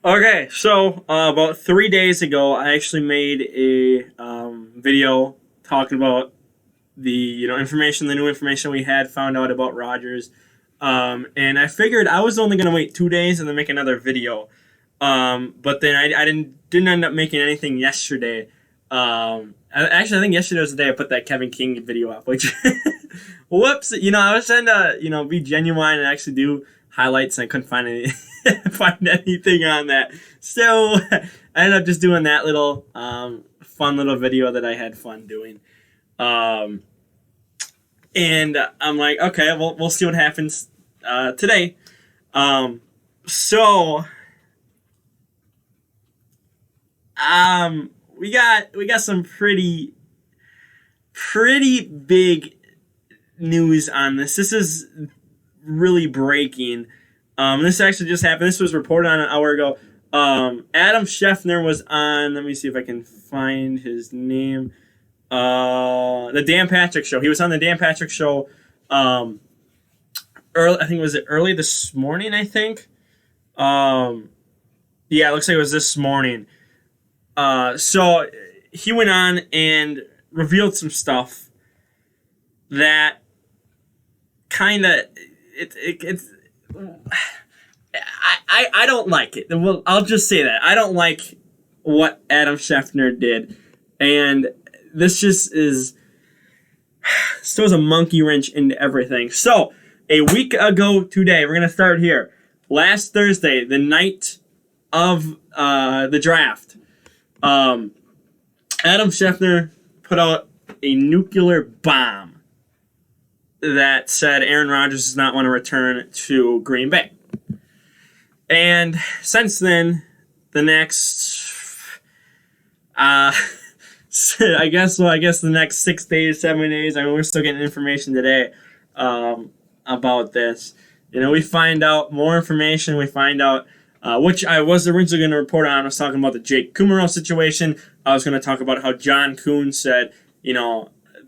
Okay, so about 3 days ago, I actually made a video talking about the the new information we had found out about Rodgers, and I figured I was only gonna wait 2 days and then make another video, but then I didn't end up making anything yesterday. Actually, I think yesterday was the day I put that Kevin King video up, which whoops, I was trying to be genuine and actually do highlights, and I couldn't find any find anything on that. So I ended up just doing that little fun little video that I had fun doing. Um, and I'm like, okay, well, we'll see what happens today. Um, so we got some pretty big news on this. This is really breaking. This actually just happened. This was reported on an hour ago. Adam Schefter was on. Let me see if I can find his name. The Dan Patrick Show. He was on the Dan Patrick Show. I think was it early this morning. I think. Yeah, it looks like it was this morning. So he went on and revealed some stuff that kind of it's I don't like it. Well, I'll just say that I don't like what Adam Schefter did, and this just is throws a monkey wrench into everything. So a week ago today, we're gonna start here. Last Thursday, the night of the draft, Adam Schefter put out a nuclear bomb that said Aaron Rodgers does not want to return to Green Bay. And since then, the next, I guess the next 6 days, 7 days. I mean, we're still getting information today about this. We find out more information. We find out which I was originally going to report on. I was talking about the Jake Kumaro situation. I was going to talk about how John Kuhn said,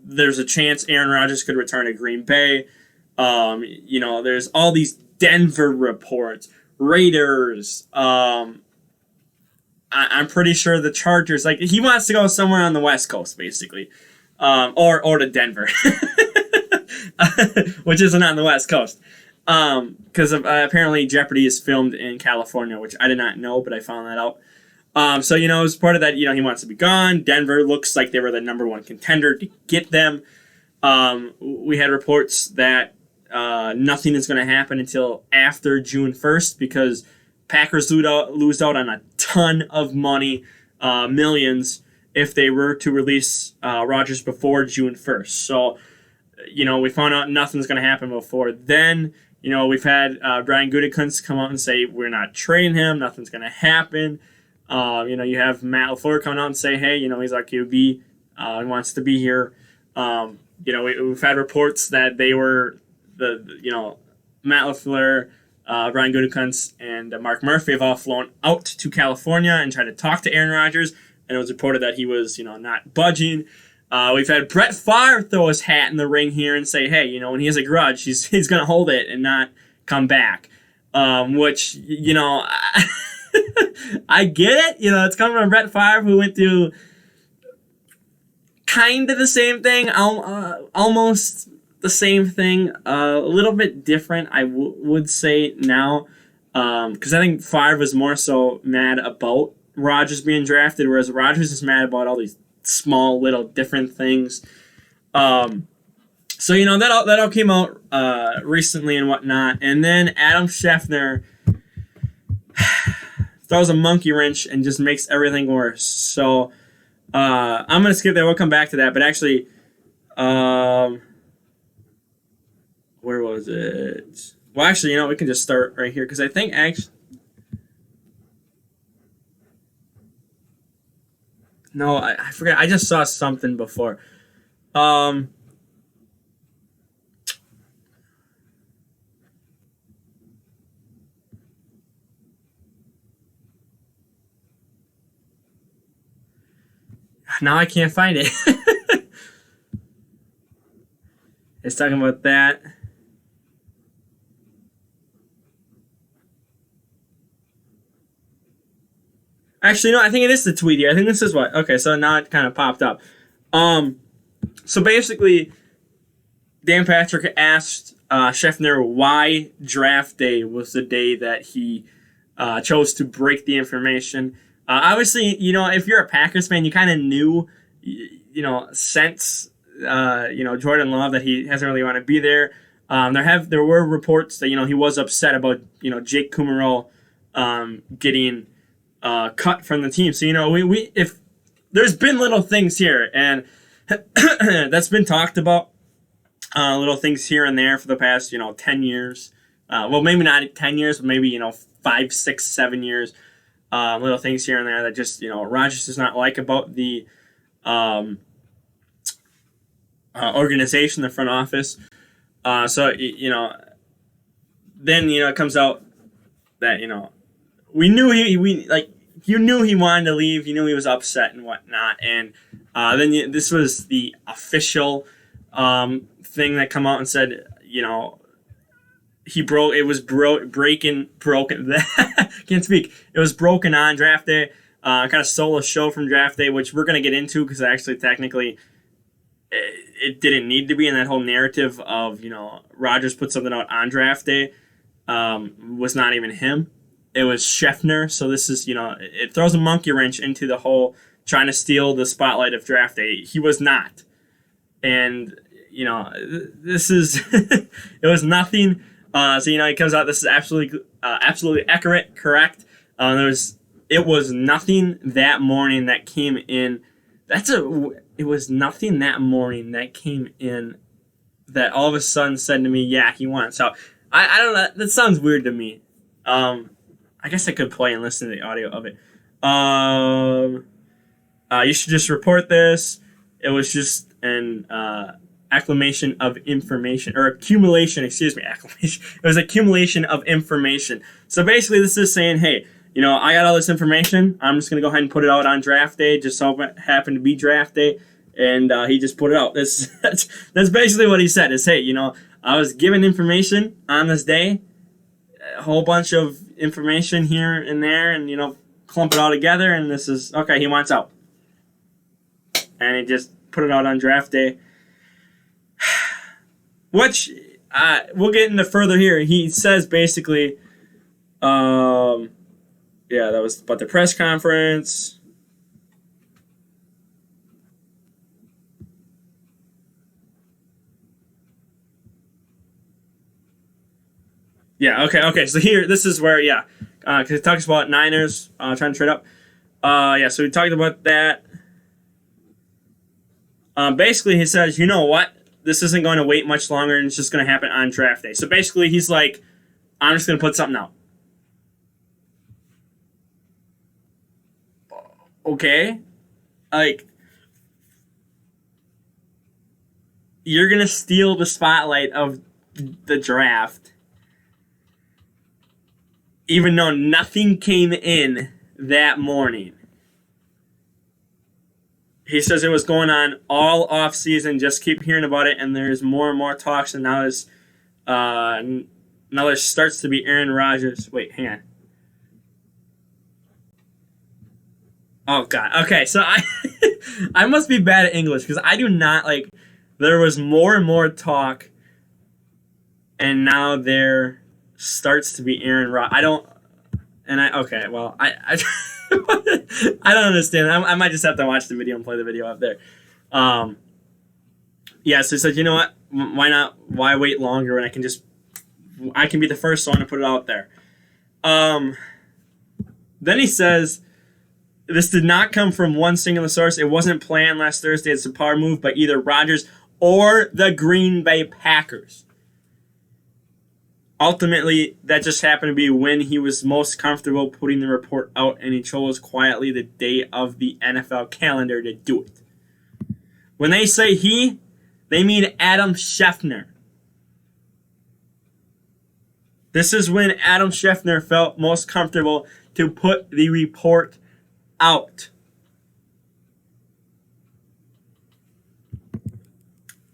there's a chance Aaron Rodgers could return to Green Bay. There's all these Denver reports, Raiders. I'm pretty sure the Chargers. Like, he wants to go somewhere on the West Coast, basically, or to Denver, which isn't on the West Coast. Because apparently Jeopardy is filmed in California, which I did not know, but I found that out. So, as part of that, he wants to be gone. Denver looks like they were the number one contender to get them. We had reports that nothing is going to happen until after June 1st because Packers lose out on a ton of money, millions, if they were to release Rodgers before June 1st. So, we found out nothing's going to happen before then. We've had Brian Gutekunst come out and say we're not trading him. Nothing's going to happen. You have Matt LaFleur coming out and say, hey, he's our QB. He wants to be here. We've had reports that they were Matt LaFleur, Brian Gutekunst, and Mark Murphy have all flown out to California and tried to talk to Aaron Rodgers. And it was reported that he was, not budging. We've had Brett Favre throw his hat in the ring here and say, hey, when he has a grudge, he's going to hold it and not come back. Which, I get it. It's coming from Brett Favre, who went through kind of the same thing, almost the same thing, a little bit different, I would say now, because I think Favre was more so mad about Rodgers being drafted, whereas Rodgers is mad about all these small little different things. So that all came out recently and whatnot, and then Adam Schefter throws a monkey wrench and just makes everything worse. So I'm gonna skip that. We'll come back to that. But actually, where was it? Well, actually, we can just start right here because I think actually. No, I forgot. I just saw something before. Now I can't find it. It's talking about that. Actually, no, I think it is the tweet here. I think this is what. Okay, so now it kind of popped up. So basically, Dan Patrick asked Schefter why draft day was the day that he chose to break the information. Obviously, if you're a Packers fan, you kind of knew, since Jordan Love that he hasn't really want to be there. There were reports that he was upset about Jake Kumerow getting cut from the team. So we if there's been little things here, and that's been talked about, little things here and there for the past 10 years. Well, maybe not 10 years, but maybe 5, 6, 7 years. Little things here and there that just Rodgers does not like about the organization, the front office. So then it comes out that we knew you knew he wanted to leave. You knew he was upset and whatnot. And then this was the official thing that come out and said broken. Can't speak. It was broken on draft day. Kind of stole a show from draft day, which we're gonna get into because actually technically it didn't need to be in that whole narrative of Rodgers put something out on draft day. Was not even him. It was Schefter. So this is it throws a monkey wrench into the whole trying to steal the spotlight of draft day. He was not, and this is it was nothing. So it comes out. This is absolutely accurate, correct. It was nothing that morning that came in. It was nothing that morning that came in that all of a sudden said to me, yeah, he won. So I don't know. That sounds weird to me. I guess I could play and listen to the audio of it. You should just report this. It was just an accumulation of information. It was accumulation of information. So basically this is saying, hey, I got all this information. I'm just going to go ahead and put it out on draft day. Just so it happened to be draft day. And he just put it out. That's basically what he said is, hey, I was given information on this day. A whole bunch of information here and there. And, clump it all together. And this is, okay, he wants out. And he just put it out on draft day. Which, we'll get into further here. He says basically, that was about the press conference. Yeah, okay. So here, this is where, because it talks about Niners trying to trade up. So we talked about that. Basically, he says, you know what? This isn't going to wait much longer, and it's just going to happen on draft day. So basically, he's like, I'm just going to put something out. Okay? You're going to steal the spotlight of the draft, even though nothing came in that morning. He says it was going on all off season. Just keep hearing about it, and there's more and more talks. And now there starts to be Aaron Rodgers. Wait, hang on. Oh God. Okay, so I must be bad at English because I do not like. There was more and more talk, and now there starts to be Aaron Rodgers. I don't I don't understand. I might just have to watch the video and play the video up there. So he said, you know what? Why not? Why wait longer when I can be the first one to put it out there? Then he says, this did not come from one singular source. It wasn't planned last Thursday. It's a power move by either Rodgers or the Green Bay Packers. Ultimately, that just happened to be when he was most comfortable putting the report out, and he chose quietly the day of the NFL calendar to do it. When they say he, they mean Adam Schefter. This is when Adam Schefter felt most comfortable to put the report out.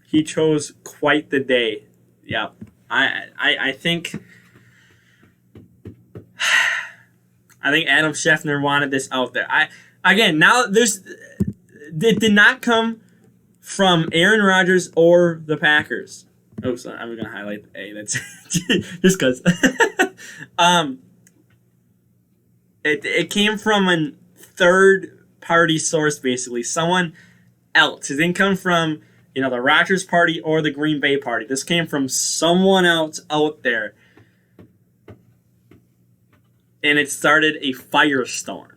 He chose quite the day. Yeah. I think I think Adam Schefter wanted this out there. It did not come from Aaron Rodgers or the Packers. Oh, sorry, I'm gonna highlight the A. That's just because. It came from a third party source, basically, someone else. It didn't come from the Rodgers party or the Green Bay party. This came from someone else out there, and it started a firestorm.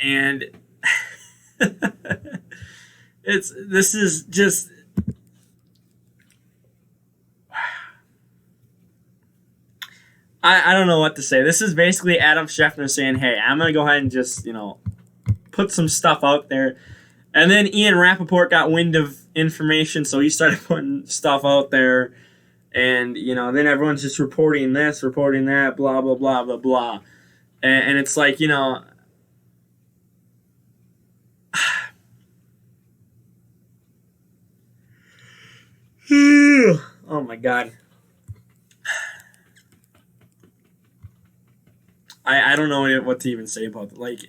And this is just. I don't know what to say. This is basically Adam Schefter saying, hey, I'm going to go ahead and just, put some stuff out there. And then Ian Rappaport got wind of information, so he started putting stuff out there. And, then everyone's just reporting this, reporting that, blah, blah, blah, blah, blah. And it's like, oh, my God. I don't know what to even say about it. Like,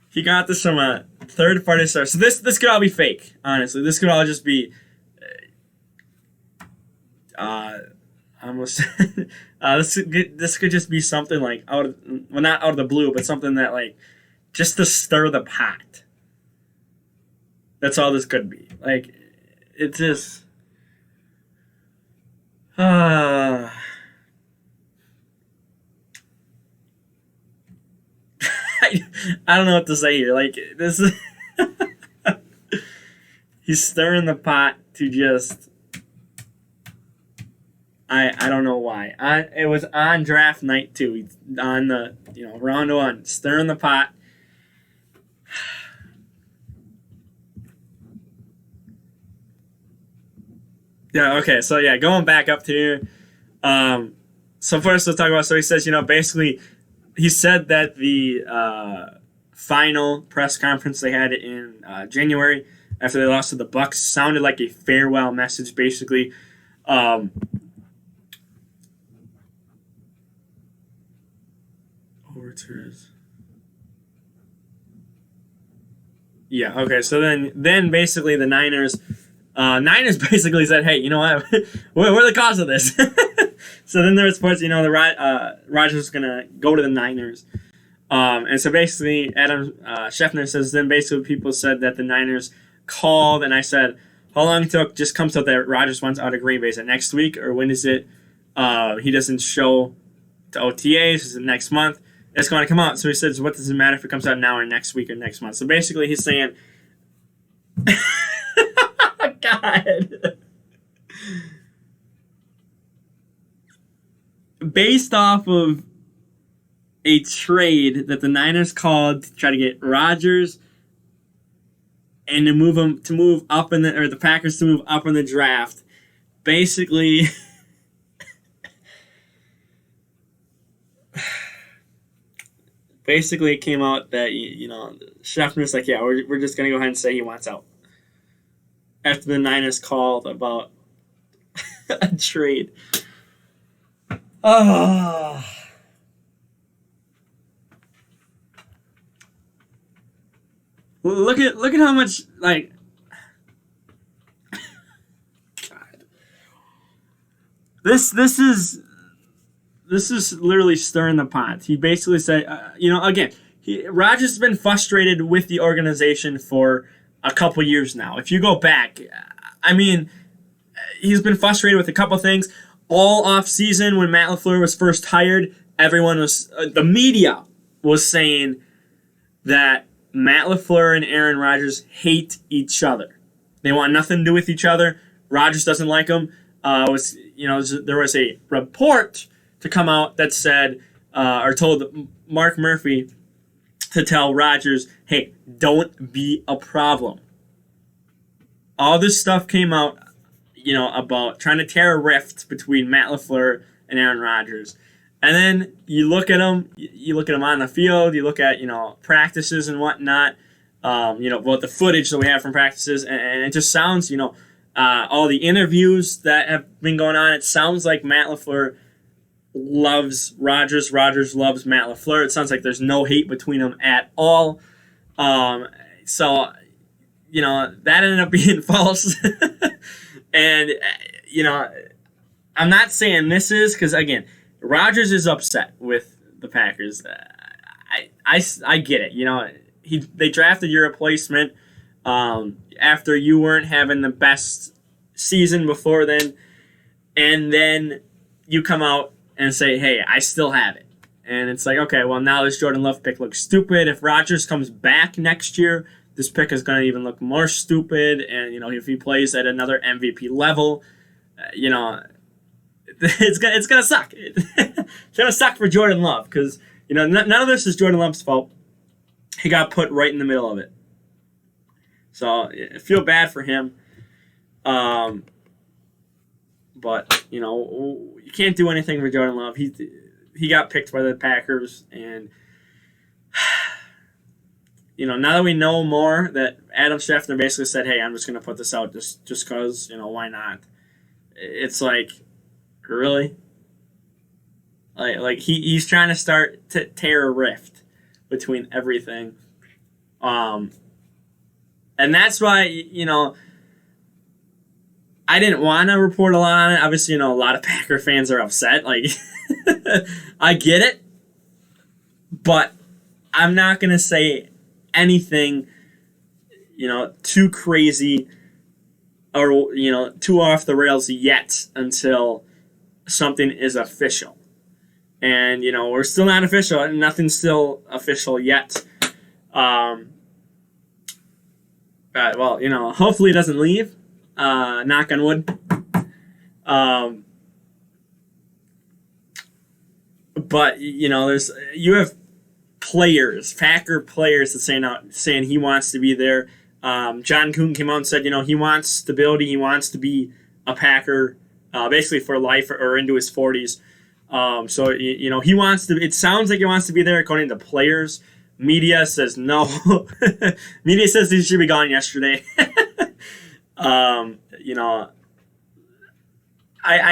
he got this from a third-party source. So this could all be fake, honestly. This could all just be, this could just be something like not out of the blue, but something that like just to stir the pot. That's all this could be. Like, it's just. I don't know what to say here. Like, this is. He's stirring the pot to just. I don't know why. It was on draft night too. He's on the round one, stirring the pot. Yeah. Okay. So yeah, going back up to here. So first let's talk about. So he says, basically. He said that the final press conference they had in January after they lost to the Bucs sounded like a farewell message, basically. Yeah. Okay. So then basically the Niners basically said, hey, you know what? we're the cause of this. So then there was reports, the Rodgers was going to go to the Niners. And so basically, Adam Schefter says, then basically people said that the Niners called, and I said, how long it took? Just comes out that Rodgers wants out of Green Bay. Is it next week, or when is it? He doesn't show to OTAs. Is it next month? It's going to come out. So he says, what does it matter if it comes out now or next week or next month? So basically he's saying, God. Based off of a trade that the Niners called to try to get Rodgers and to move up the Packers to move up in the draft, basically it came out that Schefter's like, yeah, we're just gonna go ahead and say he wants out after the Niners called about a trade. Oh. Look at how much like. God. This is literally stirring the pot. He basically said, again, Rodgers has been frustrated with the organization for a couple years now. If you go back, I mean, he's been frustrated with a couple things. All off season when Matt LaFleur was first hired, the media was saying that Matt LaFleur and Aaron Rodgers hate each other. They want nothing to do with each other. Rodgers doesn't like him. There was a report to come out that said or told Mark Murphy to tell Rodgers, hey, don't be a problem. All this stuff came out, about trying to tear a rift between Matt LaFleur and Aaron Rodgers. And then you look at him on the field, you look at, practices and whatnot, the footage that we have from practices, and it just sounds, all the interviews that have been going on, it sounds like Matt LaFleur loves Rodgers. Rodgers loves Matt LaFleur. It sounds like there's no hate between them at all. So, that ended up being false. And, I'm not saying this is because, again, Rodgers is upset with the Packers. I get it. They drafted your replacement after you weren't having the best season before then. And then you come out and say, hey, I still have it. And it's like, okay, well, now this Jordan Love pick looks stupid. If Rodgers comes back next year, this pick is going to even look more stupid. And, if he plays at another MVP level, it's going to suck. It's going to suck for Jordan Love because, none of this is Jordan Love's fault. He got put right in the middle of it. So I feel bad for him. But, you can't do anything for Jordan Love. He got picked by the Packers. And, now that we know more, that Adam Schefter basically said, hey, I'm just going to put this out just because, why not? It's like, really? Like he's trying to start to tear a rift between everything. And that's why, I didn't want to report a lot on it. Obviously, a lot of Packer fans are upset. Like, I get it. But I'm not going to say anything, too crazy or, too off the rails yet until something is official. And, we're still not official. Nothing's still official yet. Well, hopefully it doesn't leave. Knock on wood. But, you have players, Packer players, saying he wants to be there. John Kuhn came out and said, he wants stability. He wants to be a Packer, basically for life or into his 40s. So, he wants to. It sounds like he wants to be there, according to players. Media says no. Media says he should be gone yesterday. I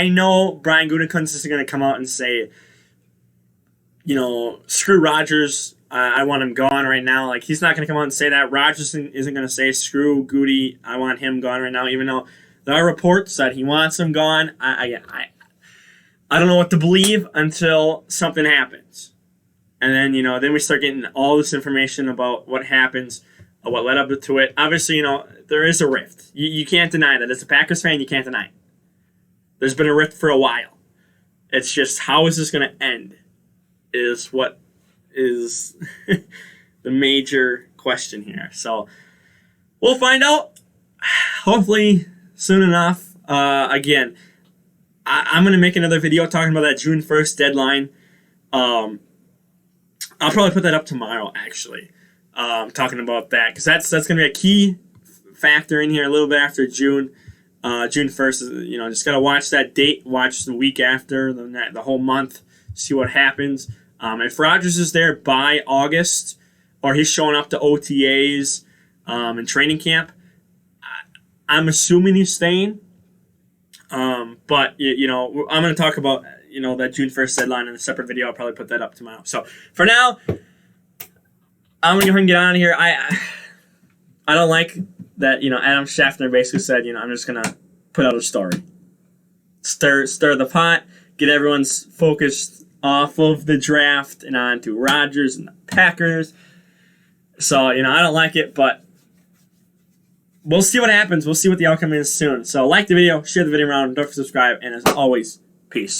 know Brian Gutekunst is going to come out and say, screw Rodgers. I want him gone right now. Like, he's not going to come out and say that. Rodgers isn't going to say, screw Goody. I want him gone right now, even though there are reports that he wants him gone. I don't know what to believe until something happens. And then, then we start getting all this information about what happens, what led up to it. Obviously, there is a rift. You can't deny that. As a Packers fan, you can't deny it. There's been a rift for a while. It's just, how is this going to end is what is the major question here. So we'll find out hopefully soon enough. Again, I'm going to make another video talking about that June 1st deadline. I'll probably put that up tomorrow, actually. Talking about that, because that's going to be a key factor in here a little bit after June. June 1st, just got to watch that date, watch the week after, the whole month, see what happens. If Rodgers is there by August, or he's showing up to OTAs and training camp, I'm assuming he's staying. But, I'm going to talk about, that June 1st deadline in a separate video. I'll probably put that up tomorrow. So, for now, I'm going to go ahead and get out of here. I don't like that, Adam Schefter basically said, I'm just going to put out a story. Stir the pot, get everyone's focused off of the draft and on to Rodgers and the Packers. So, I don't like it, but we'll see what happens. We'll see what the outcome is soon. So, like the video, share the video around, don't forget to subscribe, and as always, peace.